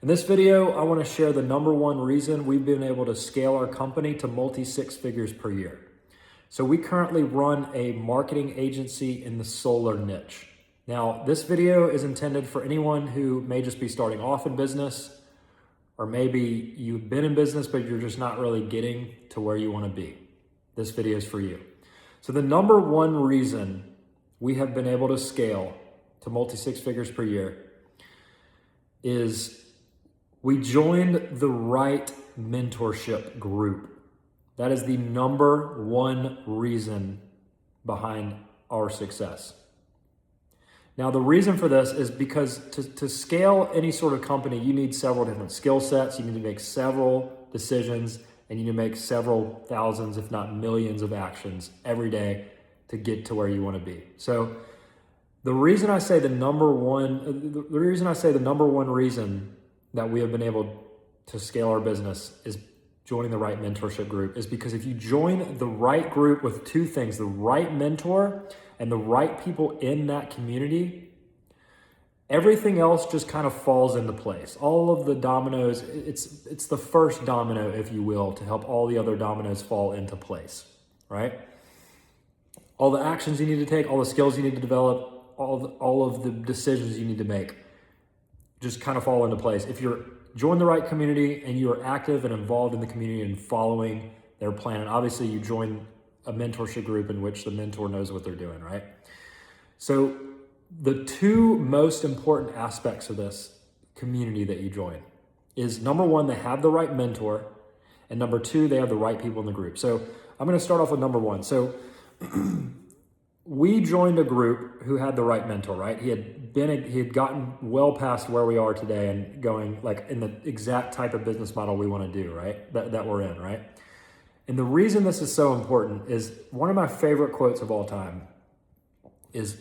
In this video, I want to share the number one reason we've been able to scale our company to multi-six figures per year. So we currently run a marketing agency in the solar niche. Now, this video is intended for anyone who may just be starting off in business, or maybe you've been in business, but you're just not really getting to where you want to be. This video is for you. So the number one reason we have been able to scale to multi-six figures per year is we joined the right mentorship group. That is the number one reason behind our success. Now, the reason for this is because to scale any sort of company, you need several different skill sets. You need to make several decisions, and you need to make several thousands, if not millions of actions every day to get to where you want to be. So the reason I say the number one reason that we have been able to scale our business is joining the right mentorship group is because if you join the right group with two things, the right mentor and the right people in that community, everything else just kind of falls into place. All of the dominoes, it's the first domino, if you will, to help all the other dominoes fall into place, right? All the actions you need to take, all the skills you need to develop, all of the decisions you need to make just kind of fall into place. If you're join the right community and you are active and involved in the community and following their plan, and obviously you join a mentorship group in which the mentor knows what they're doing, right? So the two most important aspects of this community that you join is number one, they have the right mentor, and number two, they have the right people in the group. So I'm going to start off with number one. So we joined a group who had the right mentor, right? He had gotten well past where we are today and going like in the exact type of business model we want to do, right? That we're in, right? And the reason this is so important is one of my favorite quotes of all time is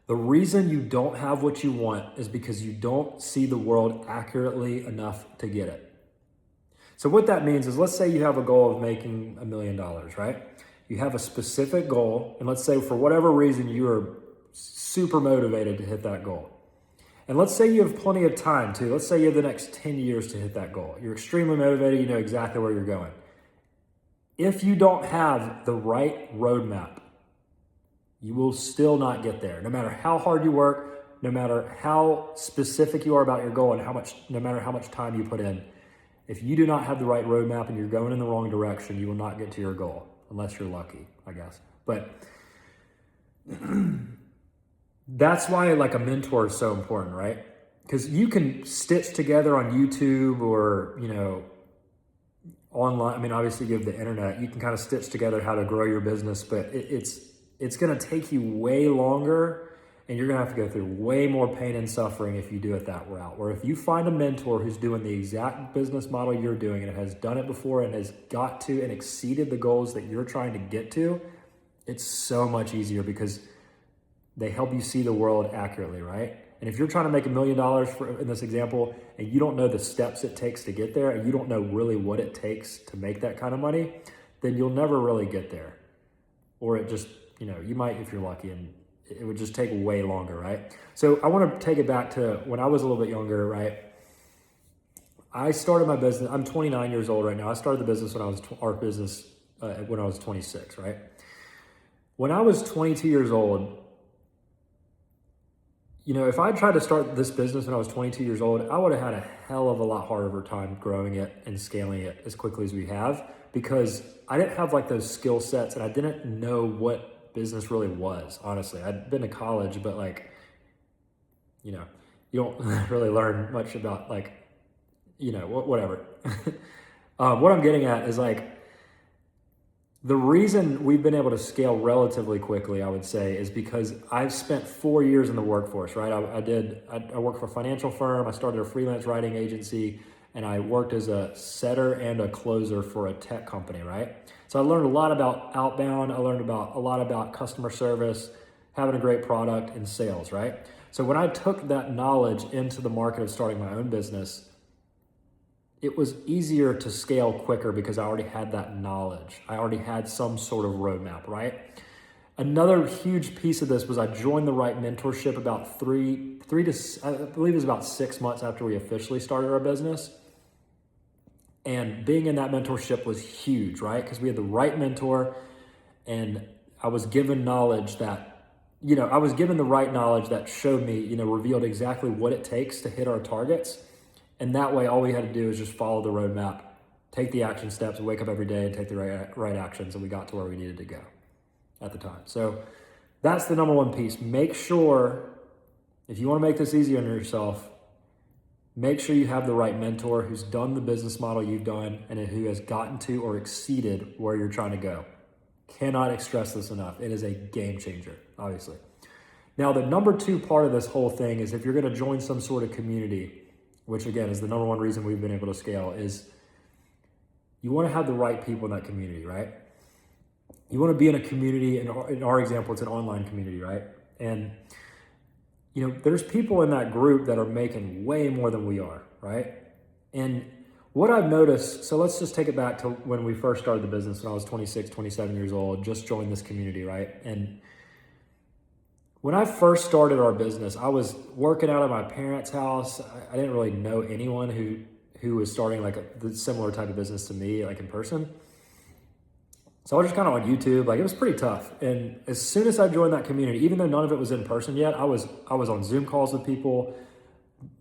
the reason you don't have what you want is because you don't see the world accurately enough to get it. So what that means is, let's say you have a goal of making $1 million, right? You have a specific goal, and let's say for whatever reason you are super motivated to hit that goal. And let's say you have plenty of time too. Let's say you have the next 10 years to hit that goal. You're extremely motivated, you know exactly where you're going. If you don't have the right roadmap, you will still not get there. No matter how hard you work, no matter how specific you are about your goal, and no matter how much time you put in, if you do not have the right roadmap and you're going in the wrong direction, you will not get to your goal. Unless you're lucky, I guess. But that's why like a mentor is so important, right? Because you can stitch together on YouTube or, online. I mean, obviously you have the internet. You can kind of stitch together how to grow your business, but it's going to take you way longer, and you're going to have to go through way more pain and suffering if you do it that route. Or if you find a mentor who's doing the exact business model you're doing and has done it before and has got to and exceeded the goals that you're trying to get to, it's so much easier because they help you see the world accurately, right? And if you're trying to make $1 million in this example, and you don't know the steps it takes to get there, and you don't know really what it takes to make that kind of money, then you'll never really get there. Or it just, you might if you're lucky, and it would just take way longer, right? So I want to take it back to when I was a little bit younger, right? I started my business. I'm 29 years old right now. I started the business when I was 26, right? When I was 22 years old, if I tried to start this business when I was 22 years old, I would have had a hell of a lot harder time growing it and scaling it as quickly as we have, because I didn't have like those skill sets, and I didn't know what business really was, honestly. I'd been to college, but you don't really learn much about whatever. What I'm getting at is the reason we've been able to scale relatively quickly, I would say, is because I've spent 4 years in the workforce, right? I worked for a financial firm. I started a freelance writing agency, and I worked as a setter and a closer for a tech company, right? So I learned a lot about outbound. I learned a lot about customer service, having a great product, and sales, right? So when I took that knowledge into the market of starting my own business, it was easier to scale quicker because I already had that knowledge. I already had some sort of roadmap, right? Another huge piece of this was I joined the Right Mentorship about I believe it was about 6 months after we officially started our business. And being in that mentorship was huge, right? Because we had the right mentor, and I was given knowledge that, I was given the right knowledge that showed me, revealed exactly what it takes to hit our targets. And that way, all we had to do is just follow the roadmap, take the action steps, wake up every day and take the right actions. And we got to where we needed to go at the time. So that's the number one piece. Make sure, if you want to make this easy on yourself, make sure you have the right mentor who's done the business model you've done and who has gotten to or exceeded where you're trying to go. Cannot stress this enough. It is a game changer, obviously. Now, the number two part of this whole thing is if you're going to join some sort of community, which again is the number one reason we've been able to scale, is you want to have the right people in that community, right? You want to be in a community, in our example, it's an online community, right? And there's people in that group that are making way more than we are, right? And what I've noticed, so let's just take it back to when we first started the business when I was 26, 27 years old, just joined this community, right? And when I first started our business, I was working out at my parents' house. I didn't really know anyone who was starting like a similar type of business to me, like in person. So I was just kind of on YouTube. Like, it was pretty tough. And as soon as I joined that community, even though none of it was in person yet, I was on Zoom calls with people,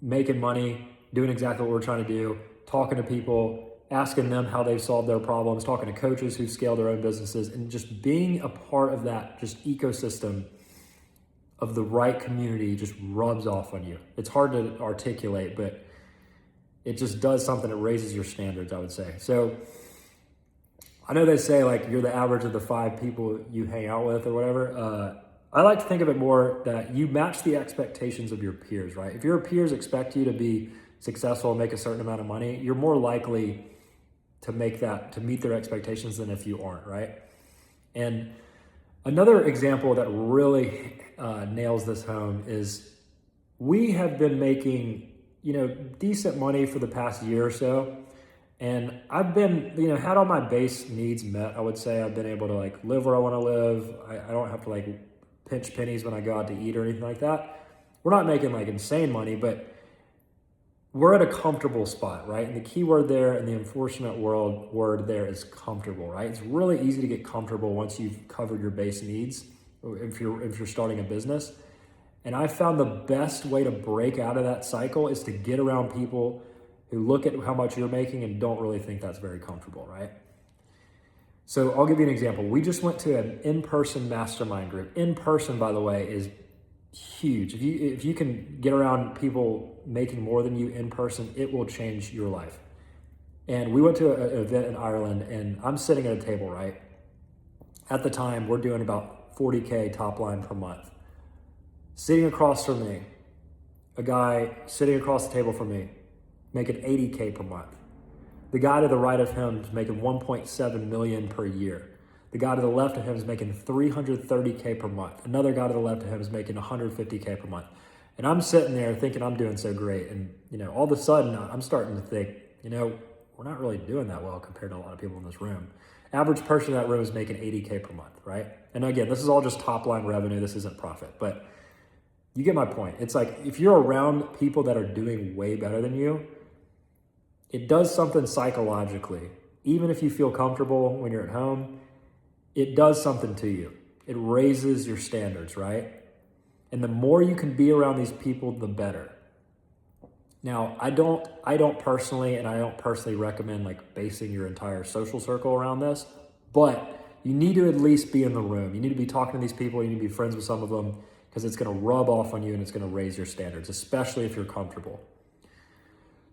making money, doing exactly what we're trying to do, talking to people, asking them how they've solved their problems, talking to coaches who've scaled their own businesses, and just being a part of that just ecosystem of the right community just rubs off on you. It's hard to articulate, but it just does something. It raises your standards, I would say. So I know they say like you're the average of the 5 people you hang out with or whatever. I like to think of it more that you match the expectations of your peers, right? If your peers expect you to be successful and make a certain amount of money, you're more likely to meet their expectations than if you aren't, right? And another example that really nails this home is we have been making, decent money for the past year or so. And I've been, had all my base needs met. I would say I've been able to like live where I want to live. I don't have to like pinch pennies when I go out to eat or anything like that. We're not making like insane money, but we're at a comfortable spot, right? And the key word there in the unfortunate word there is comfortable, right? It's really easy to get comfortable once you've covered your base needs if you're starting a business. And I found the best way to break out of that cycle is to get around people who look at how much you're making and don't really think that's very comfortable, right? So I'll give you an example. We just went to an in-person mastermind group. In-person, by the way, is huge. If you can get around people making more than you in person, it will change your life. And we went to an event in Ireland, and I'm sitting at a table, right? At the time, we're doing about 40K top line per month. Sitting across from me, a guy sitting across the table from me, making 80K per month. The guy to the right of him is making 1.7 million per year. The guy to the left of him is making 330K per month. Another guy to the left of him is making 150K per month. And I'm sitting there thinking I'm doing so great. And, all of a sudden I'm starting to think, we're not really doing that well compared to a lot of people in this room. Average person in that room is making 80K per month, right? And again, this is all just top line revenue. This isn't profit, but you get my point. It's like, if you're around people that are doing way better than you, it does something psychologically. Even if you feel comfortable when you're at home, it does something to you. It raises your standards, right? And the more you can be around these people, the better. Now, I don't personally recommend like basing your entire social circle around this, but you need to at least be in the room. You need to be talking to these people. You need to be friends with some of them because it's going to rub off on you and it's going to raise your standards, especially if you're comfortable.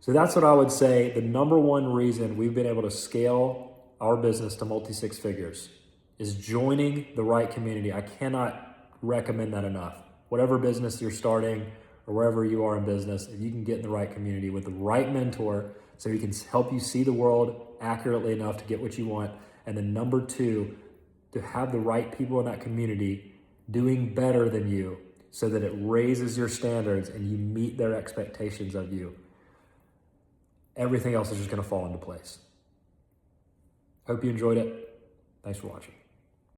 So that's what I would say. The number one reason we've been able to scale our business to multi-6 figures is joining the right community. I cannot recommend that enough. Whatever business you're starting or wherever you are in business, if you can get in the right community with the right mentor so he can help you see the world accurately enough to get what you want. And then number 2, to have the right people in that community doing better than you so that it raises your standards and you meet their expectations of you. Everything else is just going to fall into place. Hope you enjoyed it. Thanks for watching.